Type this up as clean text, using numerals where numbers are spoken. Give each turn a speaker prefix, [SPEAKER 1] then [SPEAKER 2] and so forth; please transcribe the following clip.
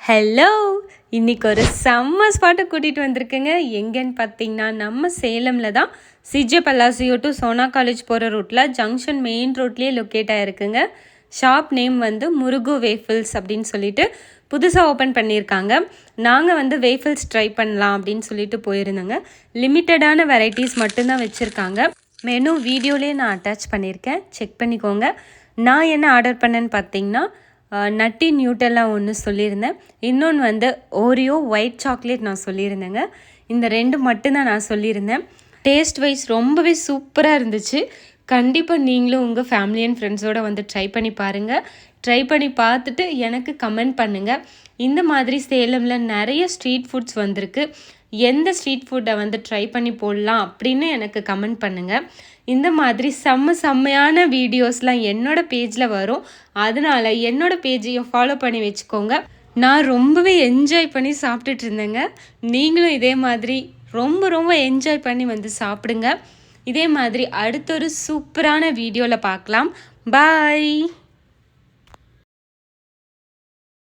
[SPEAKER 1] Hello, இன்றைக்கி ஒரு செம்ம ஸ்பாட்டை கூட்டிகிட்டு வந்திருக்கேங்க. எங்கேன்னு பார்த்தீங்கன்னா நம்ம சேலமில் தான் CJ Pallazio to Sona college போகிற ரூட்டில் ஜங்ஷன் மெயின் ரோட்லேயே லொக்கேட் ஆகிருக்குங்க. ஷாப் நேம் வந்து முருகு வேஃபில்ஸ் அப்படின்னு சொல்லிட்டு புதுசாக ஓப்பன் பண்ணியிருக்காங்க. நாங்கள் வேஃபில்ஸ் ட்ரை பண்ணலாம் அப்படின்னு சொல்லிட்டு போயிருந்தோங்க. லிமிட்டடான வெரைட்டிஸ் மட்டும்தான் வச்சுருக்காங்க. மெனு வீடியோலேயே நான் அட்டாச் பண்ணியிருக்கேன், செக் பண்ணிக்கோங்க. நான் என்ன ஆர்டர் பண்ணேன்னு பார்த்தீங்கன்னா நட்டி நியூட்டெல்லா ஒன்று சொல்லியிருந்தேன். இன்னொன்று ஓரியோ ஒயிட் சாக்லேட் நான் சொல்லியிருந்தேங்க. இந்த ரெண்டு மட்டும்தான் நான் சொல்லியிருந்தேன். டேஸ்ட் வைஸ் ரொம்பவே சூப்பராக இருந்துச்சு. கண்டிப்பாக நீங்களும் உங்கள் ஃபேமிலி அண்ட் ஃப்ரெண்ட்ஸோடு ட்ரை பண்ணி பாருங்கள். ட்ரை பண்ணி பார்த்துட்டு எனக்கு கமெண்ட் பண்ணுங்கள். இந்த மாதிரி சேலமில் நிறைய ஸ்ட்ரீட் ஃபுட்ஸ் வந்திருக்கு. எந்த ஸ்ட்ரீட் ஃபுட்டை ட்ரை பண்ணி போடலாம் அப்படின்னு எனக்கு கமெண்ட் பண்ணுங்கள். இந்த மாதிரி செம்மையான வீடியோஸ்லாம் என்னோடய பேஜில் வரும். அதனால் என்னோடய பேஜையும் ஃபாலோ பண்ணி வச்சுக்கோங்க. நான் ரொம்பவே என்ஜாய் பண்ணி சாப்பிட்டுட்டு இருந்தேங்க. நீங்களும் இதே மாதிரி ரொம்ப என்ஜாய் பண்ணி சாப்பிடுங்க. இதே மாதிரி அடுத்த ஒரு சூப்பரான வீடியோவில் பார்க்கலாம். பாய்.